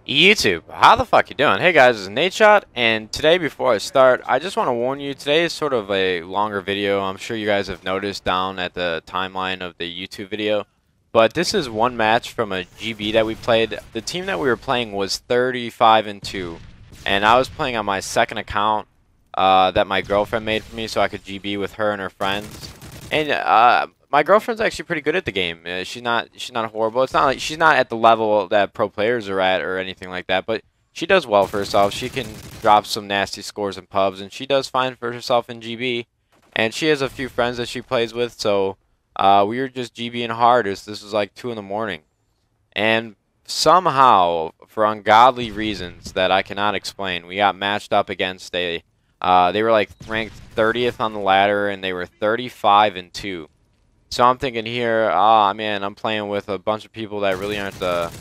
YouTube, how the fuck you doing? Hey guys, this is Nadeshot, and today before I start, I just want to warn you, today is sort of a longer video. I'm sure you guys have noticed down at the timeline of the YouTube video. But this is one match from a GB that we played. The team that we were playing was 35-2, and I was playing on my second account that my girlfriend made for me so I could GB with her and her friends. And my girlfriend's actually pretty good at the game. She's not horrible. It's not like she's not at the level that pro players are at or anything like that, but she does well for herself. She can drop some nasty scores in pubs, and she does fine for herself in GB. And she has a few friends that she plays with, so we were just GBing hard. This was like 2 in the morning, and somehow, for ungodly reasons that I cannot explain, we got matched up against a. They were like ranked 30th on the ladder, and they were 35-2. So I'm thinking here, man, I'm playing with a bunch of people that really aren't the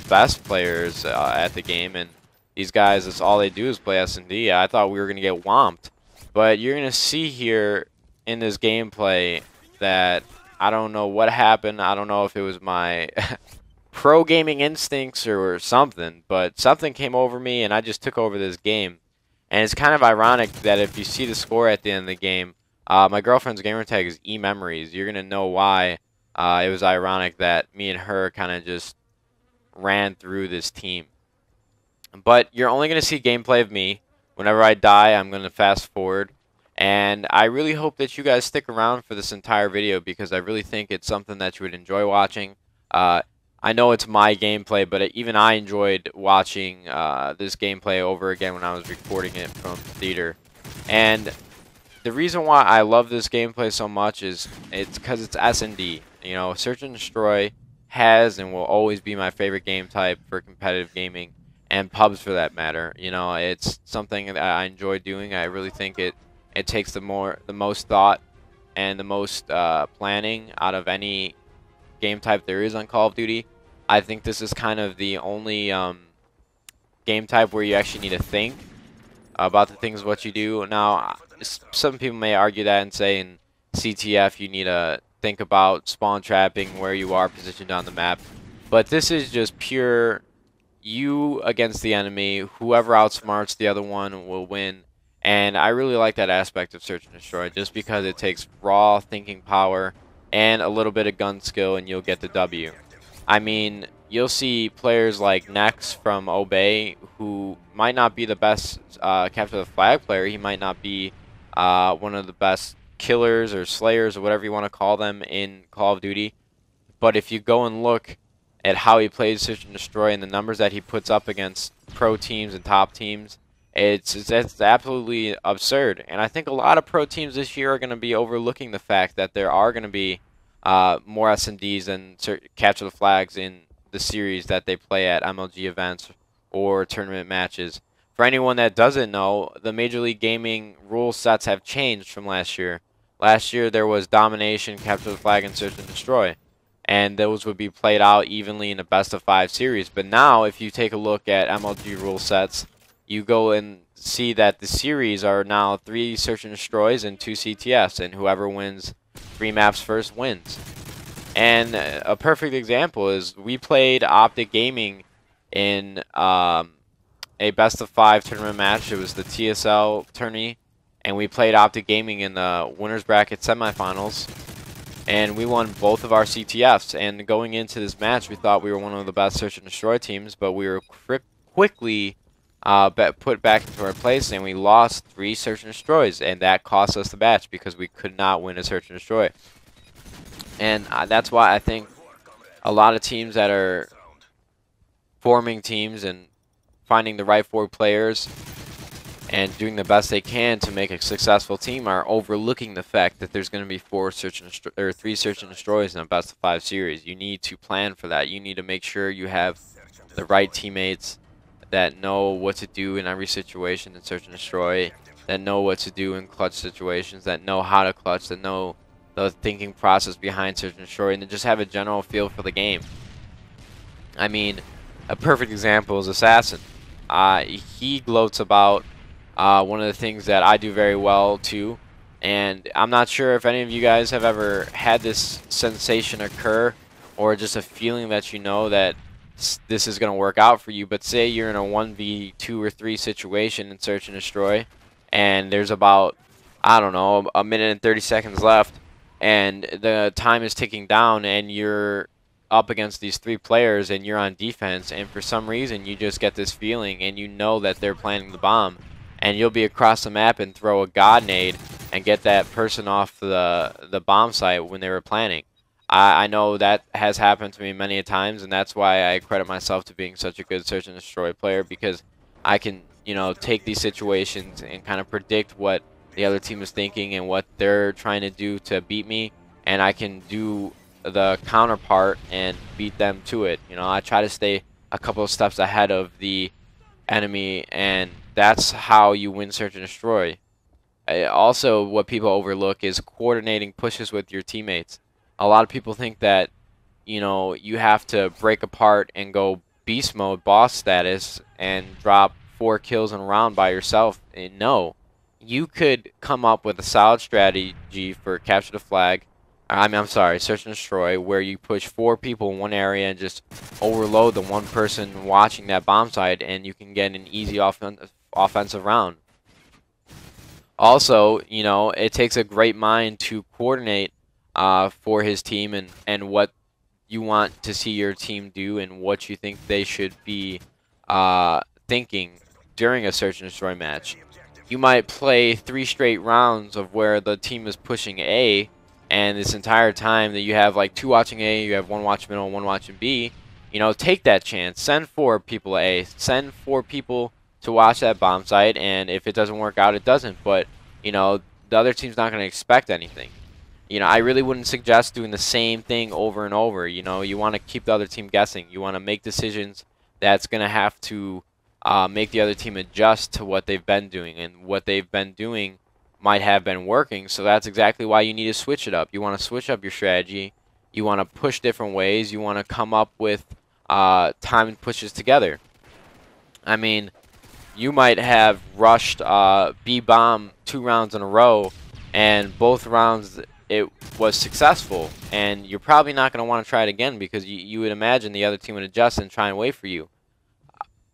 best players at the game, and these guys, that's all they do is play SnD. I thought we were gonna get whomped, but you're gonna see here in this gameplay that I don't know what happened. I don't know if it was my pro gaming instincts or something, but something came over me, and I just took over this game. And it's kind of ironic that if you see the score at the end of the game, my girlfriend's gamertag is eMemories. You're going to know why it was ironic that me and her kind of just ran through this team. But you're only going to see gameplay of me. Whenever I die, I'm going to fast forward. And I really hope that you guys stick around for this entire video because I really think it's something that you would enjoy watching. I know it's my gameplay, but even I enjoyed watching this gameplay over again when I was recording it from theater. And the reason why I love this gameplay so much is it's because it's SnD. You know, Search and Destroy has and will always be my favorite game type for competitive gaming and pubs for that matter. You know, it's something that I enjoy doing. I really think it takes the most thought and the most planning out of any game type there is on Call of Duty. I think this is kind of the only game type where you actually need to think about the things what you do. Now, some people may argue that and say in CTF you need to think about spawn trapping, where you are positioned on the map. But this is just pure you against the enemy. Whoever outsmarts the other one will win. And I really like that aspect of Search and Destroy just because it takes raw thinking power and a little bit of gun skill and you'll get the W. I mean, you'll see players like Nex from Obey, who might not be the best capture the flag player. He might not be one of the best killers or slayers or whatever you want to call them in Call of Duty. But if you go and look at how he plays Search and Destroy and the numbers that he puts up against pro teams and top teams, it's absolutely absurd. And I think a lot of pro teams this year are going to be overlooking the fact that there are going to be more SnDs and capture the flags in the series that they play at MLG events or tournament matches. For anyone that doesn't know, the Major League Gaming rule sets have changed from last year. Last year there was domination, capture the flag, and Search and Destroy, and those would be played out evenly in a best-of-5 series. But now, if you take a look at MLG rule sets, you go and see that the series are now 3 Search and Destroys and 2 CTFs, and whoever wins 3 maps first wins. And a perfect example is we played OpTic Gaming in a best-of-5 tournament match. It was the TSL tourney, and we played OpTic Gaming in the winners bracket semifinals, and we won both of our CTFs. And going into this match, we thought we were one of the best Search and Destroy teams, but we were quickly put back into our place, and we lost 3 Search and Destroys, and that cost us the match because we could not win a Search and Destroy. And that's why I think a lot of teams that are forming teams and finding the right 4 players and doing the best they can to make a successful team are overlooking the fact that there's going to be 3 Search and Destroys in a best-of-5 series. You need to plan for that. You need to make sure you have the right teammates that know what to do in every situation in Search and Destroy, that know what to do in clutch situations, that know how to clutch, that know the thinking process behind Search and Destroy, and to just have a general feel for the game. I mean, a perfect example is Assassin. He gloats about one of the things that I do very well too, and I'm not sure if any of you guys have ever had this sensation occur or just a feeling that you know that this is going to work out for you. But say you're in a 1v2 or 3 situation in Search and Destroy, and there's about, I don't know, a minute and 30 seconds left, and the time is ticking down, and you're up against these 3 players, and you're on defense, and for some reason you just get this feeling, and you know that they're planting the bomb, and you'll be across the map and throw a god nade and get that person off the bomb site when they were planning. I know that has happened to me many a times, and that's why I credit myself to being such a good Search and Destroy player, because I can, you know, take these situations and kind of predict what the other team is thinking and what they're trying to do to beat me, and I can do the counterpart and beat them to it. You know, I try to stay a couple of steps ahead of the enemy, and that's how you win Search and Destroy. Also, what people overlook is coordinating pushes with your teammates. A lot of people think that, you know, you have to break apart and go beast mode, boss status, and drop 4 kills in a round by yourself. And no, you could come up with a solid strategy for capture the flag. I'm sorry, Search and Destroy, where you push 4 people in one area and just overload the one person watching that bomb site, and you can get an easy offensive round. Also, you know, it takes a great mind to coordinate for his team and what you want to see your team do and what you think they should be thinking during a Search and Destroy match. You might play 3 straight rounds of where the team is pushing A, and this entire time that you have like 2 watching A, you have 1 watching middle, and 1 watching B. You know, take that chance. Send 4 people A. Send 4 people to watch that bomb site, and if it doesn't work out, it doesn't. But, you know, the other team's not going to expect anything. You know, I really wouldn't suggest doing the same thing over and over. You know, you want to keep the other team guessing. You want to make decisions that's going to have to make the other team adjust to what they've been doing. And what they've been doing might have been working. So that's exactly why you need to switch it up. You want to switch up your strategy. You want to push different ways. You want to come up with timed pushes together. I mean, you might have rushed B-bomb 2 rounds in a row, and both rounds it was successful, and you're probably not going to want to try it again, because you would imagine the other team would adjust and try and wait for you.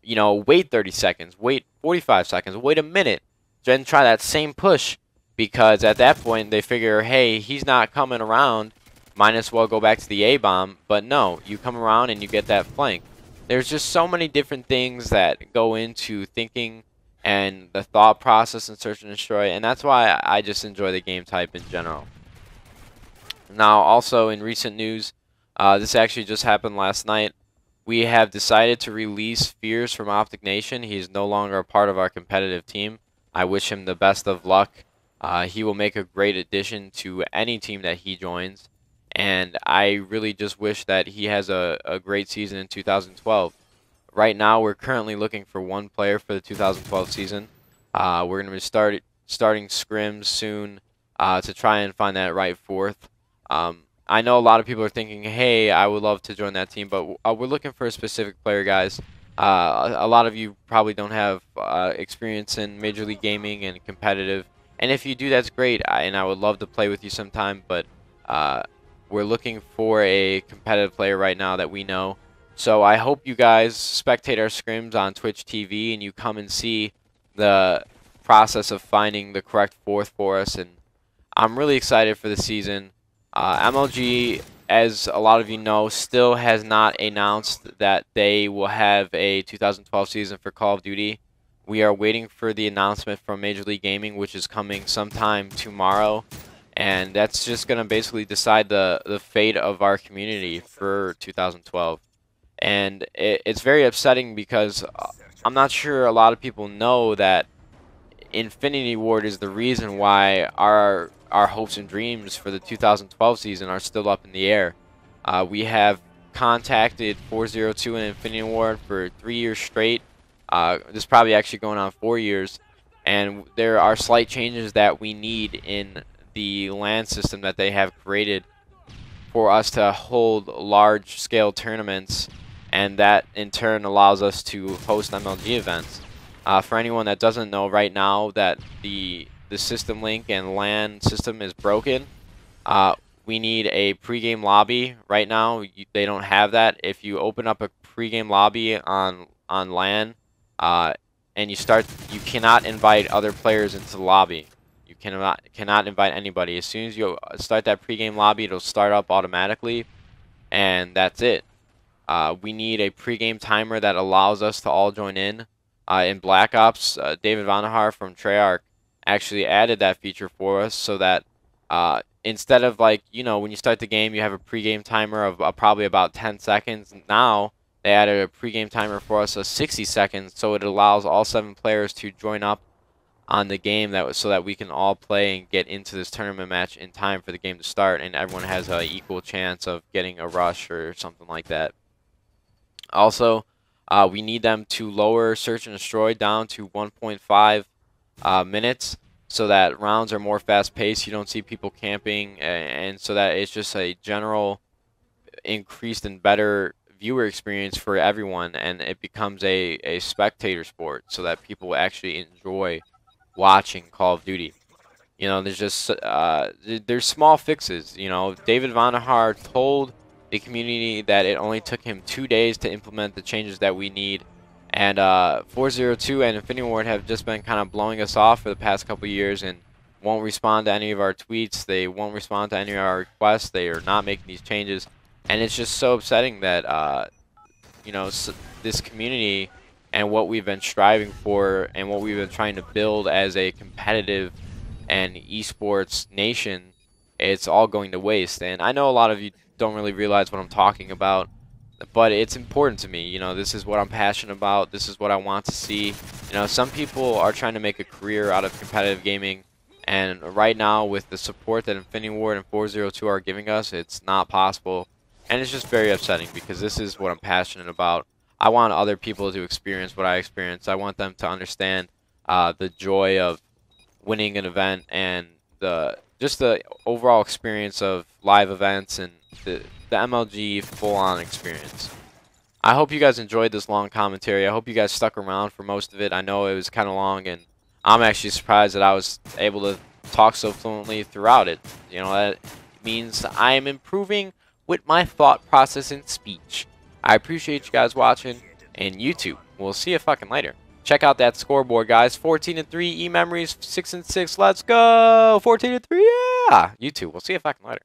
You know, wait 30 seconds, wait 45 seconds, wait a minute, then try that same push, because at that point they figure, hey, he's not coming around, might as well go back to the A-bomb. But no, you come around and you get that flank. There's just so many different things that go into thinking and the thought process in Search and Destroy, and that's why I just enjoy the game type in general. Now, also in recent news, this actually just happened last night. We have decided to release Fears from OpTic Nation. He is no longer a part of our competitive team. I wish him the best of luck. He will make a great addition to any team that he joins, and I really just wish that he has a great season in 2012. Right now, we're currently looking for 1 player for the 2012 season. We're going to be starting scrims soon to try and find that right 4th. I know a lot of people are thinking, hey, I would love to join that team, but we're looking for a specific player, guys. A lot of you probably don't have experience in Major League Gaming and competitive, and if you do, that's great, and I would love to play with you sometime, but we're looking for a competitive player right now that we know. So I hope you guys spectate our scrims on Twitch TV, and you come and see the process of finding the correct 4th for us, and I'm really excited for the season. MLG, as a lot of you know, still has not announced that they will have a 2012 season for Call of Duty. We are waiting for the announcement from Major League Gaming, which is coming sometime tomorrow, and that's just going to basically decide the fate of our community for 2012. And it's very upsetting, because I'm not sure a lot of people know that Infinity Ward is the reason why our hopes and dreams for the 2012 season are still up in the air. We have contacted 402 and Infinity Ward for 3 years straight. This is probably actually going on 4 years, and there are slight changes that we need in the LAN system that they have created for us to hold large-scale tournaments, and that in turn allows us to host MLG events. For anyone that doesn't know, right now that the system link and LAN system is broken, we need a pregame lobby. Right now, they don't have that. If you open up a pregame lobby on LAN, and you cannot invite other players into the lobby. You cannot invite anybody. As soon as you start that pregame lobby, it'll start up automatically, and that's it. We need a pregame timer that allows us to all join in. In Black Ops, David Vonderhaar from Treyarch actually added that feature for us so that instead of, like, you know, when you start the game, you have a pregame timer of probably about 10 seconds. Now they added a pregame timer for us of 60 seconds, so it allows all 7 players to join up on the game so that we can all play and get into this tournament match in time for the game to start, and everyone has an equal chance of getting a rush or something like that. Also, we need them to lower search and destroy down to 1.5 minutes so that rounds are more fast-paced. You don't see people camping, and so that it's just a general increased and better viewer experience for everyone, and it becomes a spectator sport so that people actually enjoy watching Call of Duty. You know, there's just there's small fixes. You know, David Vonderhaar told the community that it only took him 2 days to implement the changes that we need, and 402 and Infinity Ward have just been kind of blowing us off for the past couple years and won't respond to any of our tweets. They won't respond to any of our requests. They are not making these changes, and it's just so upsetting that you know, this community and what we've been striving for and what we've been trying to build as a competitive and esports nation, it's all going to waste. And I know a lot of you don't really realize what I'm talking about, but it's important to me. You know, this is what I'm passionate about. This is what I want to see. You know, some people are trying to make a career out of competitive gaming, and right now with the support that Infinity Ward and 402 are giving us, it's not possible. And it's just very upsetting because this is what I'm passionate about. I want other people to experience what I experienced. I want them to understand the joy of winning an event and just the overall experience of live events and the MLG full-on experience. I hope you guys enjoyed this long commentary. I hope you guys stuck around for most of it. I know it was kind of long, and I'm actually surprised that I was able to talk so fluently throughout it. You know, that means I am improving with my thought process and speech. I appreciate you guys watching, and YouTube. We'll see you fucking later. Check out that scoreboard, guys. 14-3, E-Memories, 6-6. Let's go! 14-3, yeah! YouTube. We'll see you fucking later.